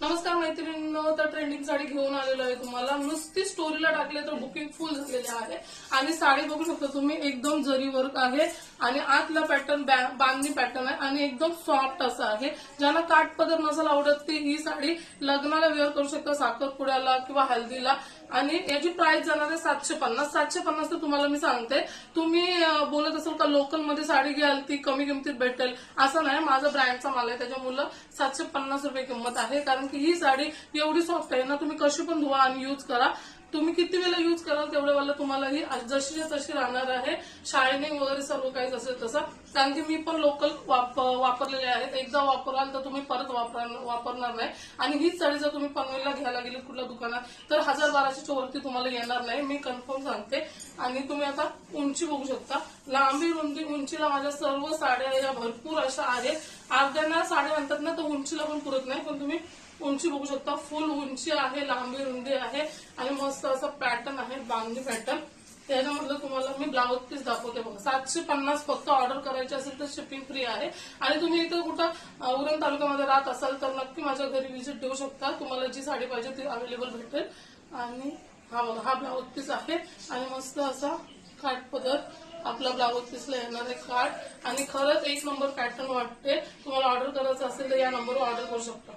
नमस्कार मैत्रिणींनो, तर ट्रेंडिंग साडी घेऊन आलेलो आहे तुम्हाला। नुसती स्टोरीला टाकले तर बुकिंग फुल झालेले आहे आणि साडी बघू शकता तुम्ही, एकदम जरी वर्क आहे आणि आतला पॅटर्न बांधणी पॅटर्न आहे आणि एकदम सॉफ्ट असा आहे। ज्यांना काठ पदर नसेल आवडत ती ही साडी लग्नाला वेअर करू शकता, साखरपुड्याला किंवा हल्दीला। आणि याची प्राइस जाणार आहे 750। 750 तर तुम्हाला मी सांगते, तुम्ही बोलत असाल का लोकल मध्ये साडी घ्याल ती कमी किमतीत भेटेल, असं नाही। माझा ब्रँडचा माल आहे त्याच्यामुळे 750 रुपये किंमत आहे। कारण की ही साडी एवढी सॉफ्ट आहे ना, तुम्ही कशी पण धुवा आणि यूज करा, तुम्ही किती वेळा यूज कराल तेवढ्या वेळेला तुम्हाला ही जशीच्या तशी राहणार आहे। शायनिंग वगैरे सर्व काही असेल तसं, कारण की मी पण लोकल वापरलेले आहेत। एकदा वापराल तर तुम्ही परत वापरणार नाही। आणि हीच साडी जर तुम्ही पनवेलला घ्यायला गेली कुठल्या दुकानात तर 1000-1200च्या वरती तुम्हाला येणार नाही, मी कन्फर्म सांगते। आणि तुम्ही आता उंची बघू शकता, लांबी रुंदी उंचीला माझ्या सर्व साड्या या भरपूर अशा आहेत। अर्ध्यांना साड्या म्हणतात ना, तर उंचीला पण पुरत नाही, पण तुम्ही उंची बघू शकता, फुल उंची आहे, लांबी रुंदी आहे आणि मस्त असा पॅटर्न आहे, बांधणी पॅटर्न। त्याच्यामधलं तुम्हाला मी ब्लाउज पीस दाखवते बघा। 750 फक्त ऑर्डर करायची असेल तर शिपिंग फ्री आहे। आणि तुम्ही इथं कुठं उरण तालुक्यामध्ये राहत असाल तर नक्की माझ्या घरी व्हिजिट देऊ शकता, तुम्हाला जी साडी पाहिजे ती अवेलेबल भेटेल। आणि हा बघा, हा ब्लाउज पीस आहे आणि मस्त असा काठ पदर आपला ब्लाउज पीसला येणार आहे काठ। आणि खरंच एक नंबर पॅटर्न वाटते। तुम्हाला ऑर्डर करायचं असेल तर या नंबरवर ऑर्डर करू शकता।